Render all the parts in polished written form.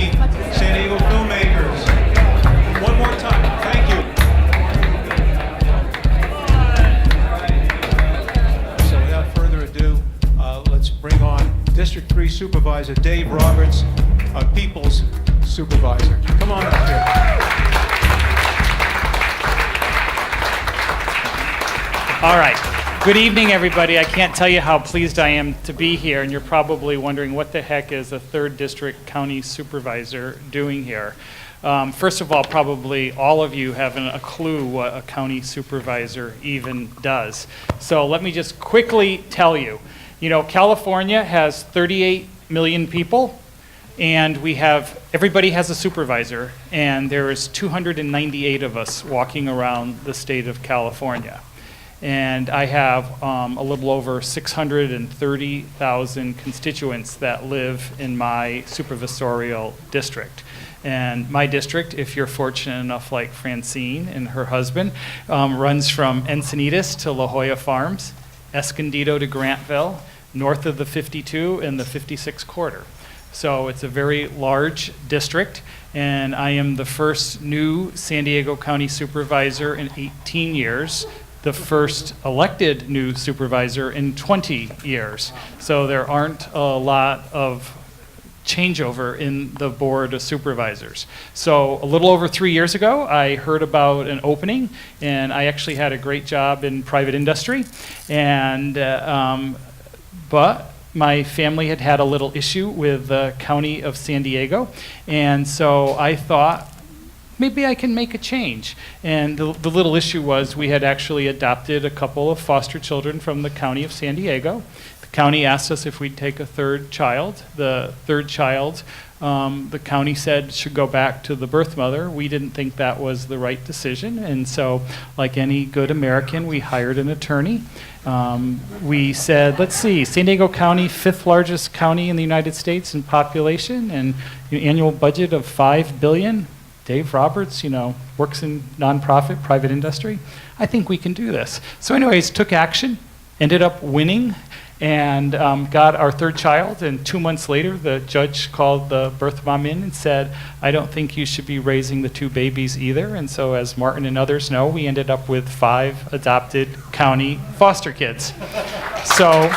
meet San Diego Filmmakers. One more time, thank you. So without further ado, let's bring on District 3 Supervisor Dave Roberts, People's Supervisor. Come on up here. All right. Good evening, everybody. I can't tell you how pleased I am to be here, and you're probably wondering what the heck is a 3rd District County Supervisor doing here. First of all, probably all of you haven't a clue what a county supervisor even does. So let me just quickly tell you. You know, California has 38 million people, and everybody has a supervisor, and there is 298 of us walking around the state of California. And I have a little over 630,000 constituents that live in my supervisorial district. And my district, if you're fortunate enough like Francine and her husband, runs from Encinitas to La Jolla Farms, Escondido to Grantville, north of the 52 and the 56 quarter. So it's a very large district, and I am the first new San Diego County Supervisor in 18 years, the first elected new supervisor in 20 years. So there aren't a lot of changeover in the Board of Supervisors. So a little over 3 years ago, I heard about an opening, and I actually had a great job in private industry, and but my family had a little issue with the County of San Diego, and so I thought, maybe I can make a change. And the little issue was we had actually adopted a couple of foster children from the County of San Diego. The county asked us if we'd take a 3rd child. The 3rd child, the county said should go back to the birth mother. We didn't think that was the right decision, and so like any good American, we hired an attorney. We said, let's see, San Diego County, 5th largest county in the United States in population, and an annual budget of $5 billion. Dave Roberts, works in nonprofit, private industry. I think we can do this. So anyways, took action, ended up winning, and got our 3rd child. And 2 months later, the judge called the birth mom in and said, I don't think you should be raising the 2 babies either. And so as Martin and others know, we ended up with 5 adopted county foster kids. So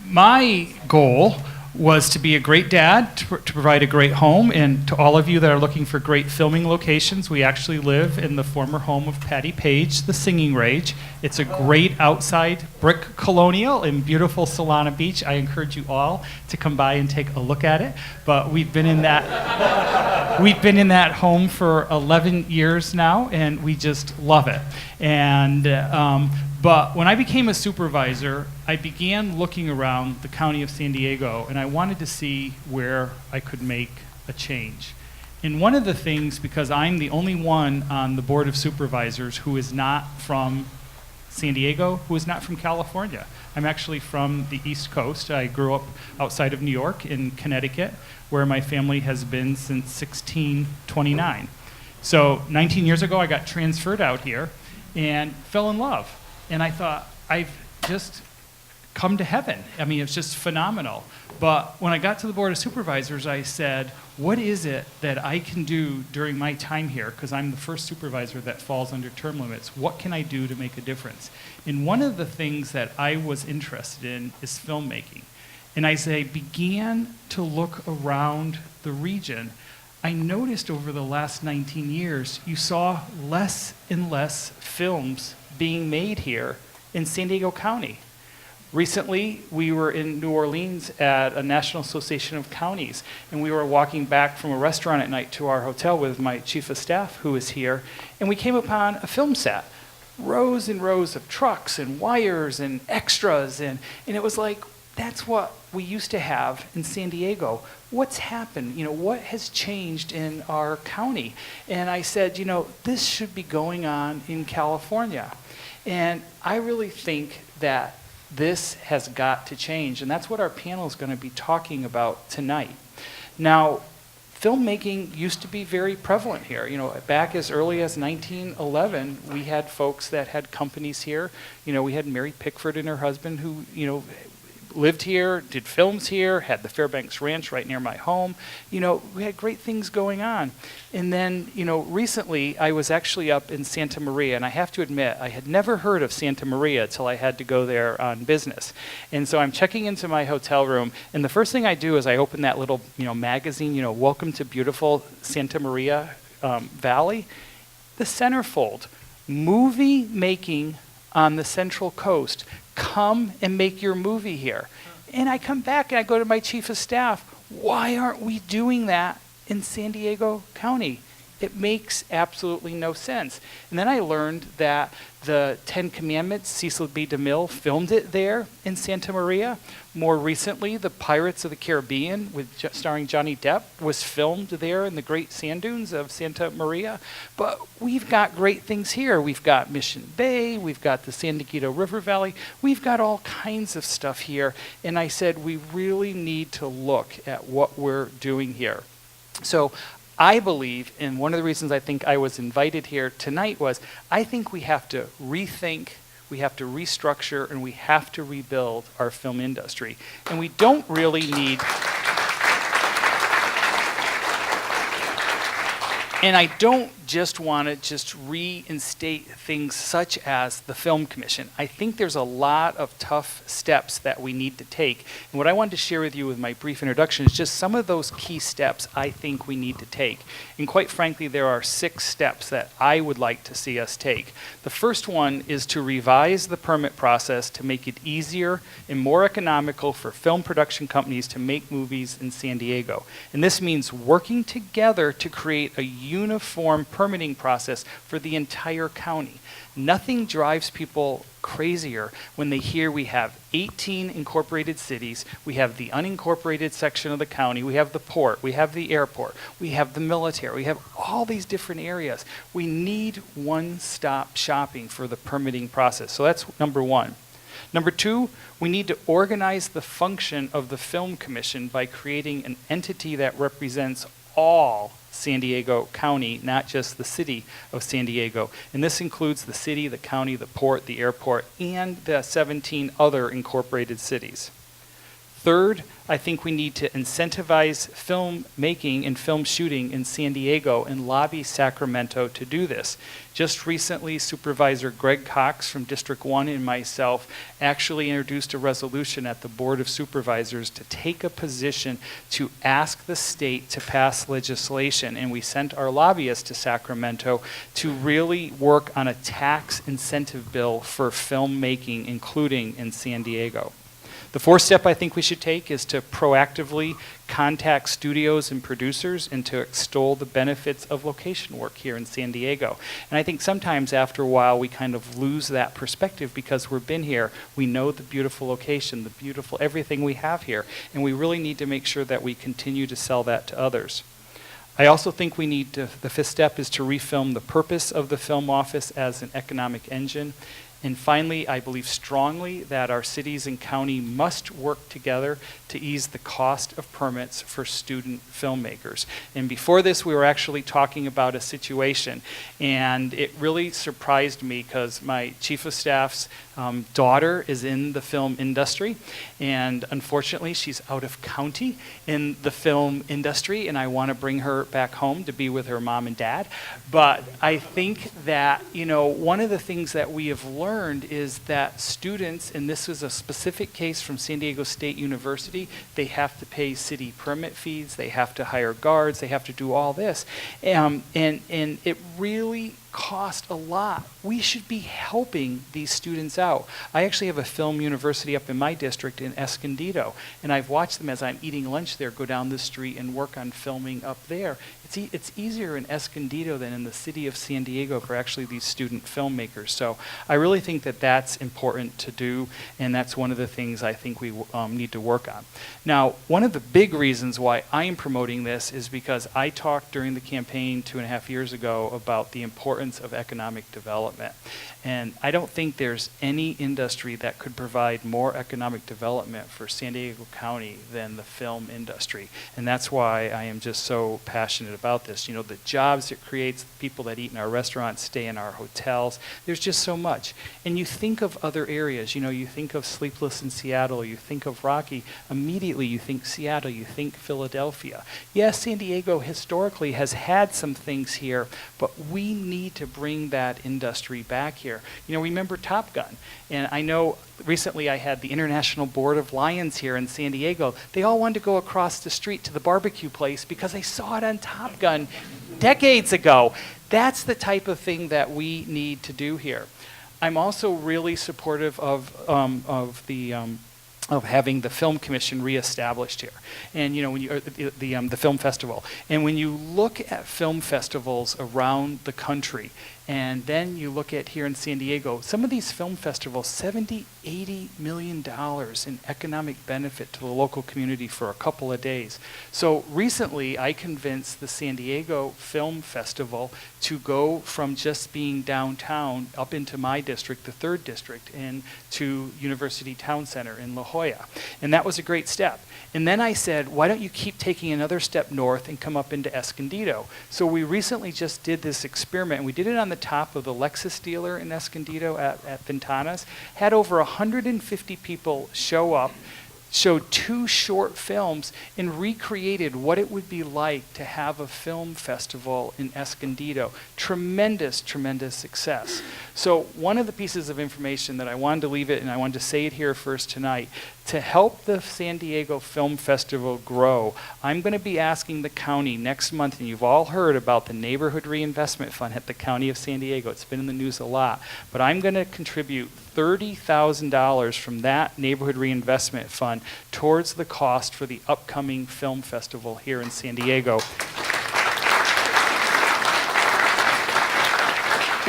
my goal was to be a great dad, to provide a great home, and to all of you that are looking for great filming locations, we actually live in the former home of Patty Page, the Singing Rage. It's a great outside brick colonial in beautiful Solana Beach. I encourage you all to come by and take a look at it. But we've been in that home for 11 years now, and we just love it. And but when I became a supervisor, I began looking around the County of San Diego, and I wanted to see where I could make a change. And one of the things, because I'm the only one on the Board of Supervisors who is not from San Diego, who is not from California. I'm actually from the East Coast. I grew up outside of New York in Connecticut, where my family has been since 1629. So 19 years ago, I got transferred out here and fell in love. And I thought, I've just come to heaven. I mean, it's just phenomenal. But when I got to the Board of Supervisors, I said, what is it that I can do during my time here? Because I'm the first supervisor that falls under term limits. What can I do to make a difference? And one of the things that I was interested in is filmmaking. And as I began to look around the region, I noticed over the last 19 years, you saw less and less films being made here in San Diego County. Recently, we were in New Orleans at a National Association of Counties, and we were walking back from a restaurant at night to our hotel with my chief of staff, who is here, and we came upon a film set. Rows and rows of trucks and wires and extras, and it was like, that's what we used to have in San Diego. What's happened? What has changed in our county? And I said, this should be going on in California. And I really think that this has got to change, and that's what our panel is going to be talking about tonight. Now, filmmaking used to be very prevalent here. Back as early as 1911, we had folks that had companies here. We had Mary Pickford and her husband who, lived here, did films here, had the Fairbanks Ranch right near my home. You know, we had great things going on. And then, you know, recently I was actually up in Santa Maria, and I have to admit, I had never heard of Santa Maria till I had to go there on business. And so I'm checking into my hotel room, and the first thing I do is I open that little, you know, magazine, you know, Welcome to Beautiful Santa Maria Valley. The centerfold, movie making on the Central Coast. Come and make your movie here. And I come back and I go to my chief of staff. Why aren't we doing that in San Diego County? It makes absolutely no sense. And then I learned that the Ten Commandments, Cecil B. DeMille filmed it there in Santa Maria. More recently, the Pirates of the Caribbean, starring Johnny Depp, was filmed there in the great sand dunes of Santa Maria. But we've got great things here. We've got Mission Bay, we've got the San Diego River Valley, we've got all kinds of stuff here. And I said, we really need to look at what we're doing here. So I believe, and one of the reasons I think I was invited here tonight was, I think we have to rethink, we have to restructure, and we have to rebuild our film industry. And we don't really need... And I don't just want to just reinstate things such as the Film Commission. I think there's a lot of tough steps that we need to take. And what I wanted to share with you with my brief introduction is just some of those key steps I think we need to take. And quite frankly, there are 6 steps that I would like to see us take. The first one is to revise the permit process to make it easier and more economical for film production companies to make movies in San Diego. And this means working together to create a uniform permitting process for the entire county. Nothing drives people crazier when they hear we have 18 incorporated cities, we have the unincorporated section of the county, we have the port, we have the airport, we have the military, we have all these different areas. We need one-stop shopping for the permitting process. So that's number 1. Number 2, we need to organize the function of the Film Commission by creating an entity that represents all San Diego County, not just the city of San Diego. And this includes the city, the county, the port, the airport, and the 17 other incorporated cities. Third, I think we need to incentivize film making and film shooting in San Diego and lobby Sacramento to do this. Just recently, Supervisor Greg Cox from District 1 and myself actually introduced a resolution at the Board of Supervisors to take a position to ask the state to pass legislation. And we sent our lobbyists to Sacramento to really work on a tax incentive bill for filmmaking, including in San Diego. The 4th step I think we should take is to proactively contact studios and producers and to extol the benefits of location work here in San Diego. And I think sometimes after a while we kind of lose that perspective because we've been here, we know the beautiful location, the beautiful everything we have here, and we really need to make sure that we continue to sell that to others. I also think we need to, the 5th step is to refilm the purpose of the film office as an economic engine. And finally, I believe strongly that our cities and county must work together to ease the cost of permits for student filmmakers. And before this, we were actually talking about a situation, and it really surprised me because my chief of staff's daughter is in the film industry, and unfortunately, she's out of county in the film industry, and I want to bring her back home to be with her mom and dad. But I think that, you know, one of the things that we have learned is that students, and this was a specific case from San Diego State University, they have to pay city permit fees, they have to hire guards, they have to do all this. And it really cost a lot. We should be helping these students out. I actually have a film university up in my district in Escondido, and I've watched them as I'm eating lunch there go down the street and work on filming up there. It's easier in Escondido than in the city of San Diego for actually these student filmmakers. So I really think that that's important to do, and that's one of the things I think we need to work on. Now, one of the big reasons why I am promoting this is because I talked during the campaign 2.5 years ago about the importance importance of economic development. And I don't think there's any industry that could provide more economic development for San Diego County than the film industry. And that's why I am just so passionate about this. You know, the jobs it creates, the people that eat in our restaurants, stay in our hotels, there's just so much. And you think of other areas, you know, you think of Sleepless in Seattle, you think of Rocky, immediately you think Seattle, you think Philadelphia. Yes, San Diego historically has had some things here, but we need to bring that industry back here. You know, remember Top Gun, and I know recently I had the International Board of Lions here in San Diego. They all wanted to go across the street to the barbecue place because they saw it on Top Gun decades ago. That's the type of thing that we need to do here. I'm also really supportive of having the Film Commission reestablished here, and you know, when you the film festival. And when you look at film festivals around the country, and then you look at here in San Diego, some of these film festivals, $70, $80 million in economic benefit to the local community for a couple of days. So recently, I convinced the San Diego Film Festival to go from just being downtown up into my district, the 3rd district, and to University Town Center in La Jolla. And that was a great step. And then I said, why don't you keep taking another step north and come up into Escondido? So we recently just did this experiment, and we did it on the top of the Lexus dealer in Escondido at Ventanas. Had over 150 people show up, showed 2 short films, and recreated what it would be like to have a film festival in Escondido. Tremendous, tremendous success. So one of the pieces of information that I wanted to leave it, and I wanted to say it here first tonight, to help the San Diego Film Festival grow, I'm going to be asking the county next month, and you've all heard about the Neighborhood Reinvestment Fund at the County of San Diego. It's been in the news a lot. But I'm going to contribute $30,000 from that Neighborhood Reinvestment Fund towards the cost for the upcoming film festival here in San Diego,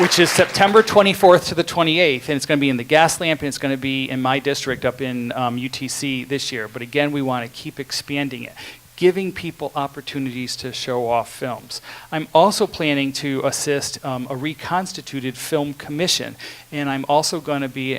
which is September 24th to the 28th, and it's going to be in the Gas Lamp, and it's going to be in my district up in UTC this year. But again, we want to keep expanding it, giving people opportunities to show off films. I'm also planning to assist a reconstituted film commission, and I'm also going to be,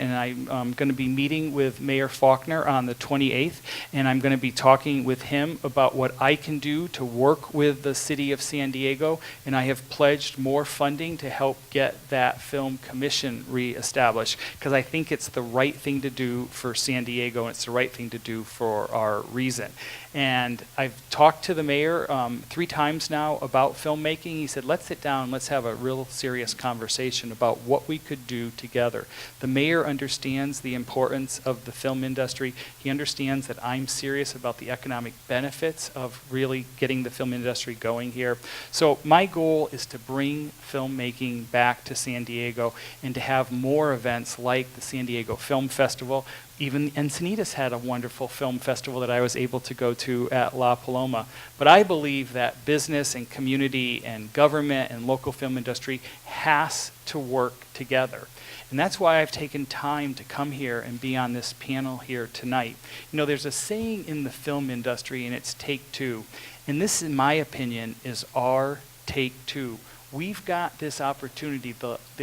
meeting with Mayor Faulkner on the 28th, and I'm going to be talking with him about what I can do to work with the city of San Diego, and I have pledged more funding to help get that film commission reestablished, because I think it's the right thing to do for San Diego, and it's the right thing to do for our region. And I've talked to the mayor 3 times now about filmmaking. He said, let's sit down, let's have a real serious conversation about what we could do together. The mayor understands the importance of the film industry. He understands that I'm serious about the economic benefits of really getting the film industry going here. So my goal is to bring filmmaking back to San Diego and to have more events like the San Diego Film Festival. Even Encinitas had a wonderful film festival that I was able to go to at La Paloma. But I believe that business and community and government and local film industry has to work together. And that's why I've taken time to come here and be on this panel here tonight. You know, there's a saying in the film industry, and it's take 2. And this, in my opinion, is our take 2. We've got this opportunity.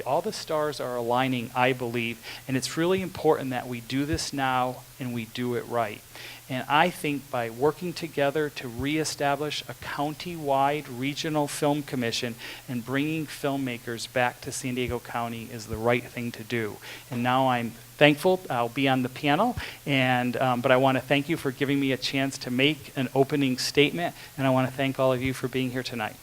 All the stars are aligning, I believe, and it's really important that we do this now and we do it right. And I think by working together to reestablish a county-wide regional film commission and bringing filmmakers back to San Diego County is the right thing to do. And now I'm thankful I'll be on the panel, and but I want to thank you for giving me a chance to make an opening statement, and I want to thank all of you for being here tonight.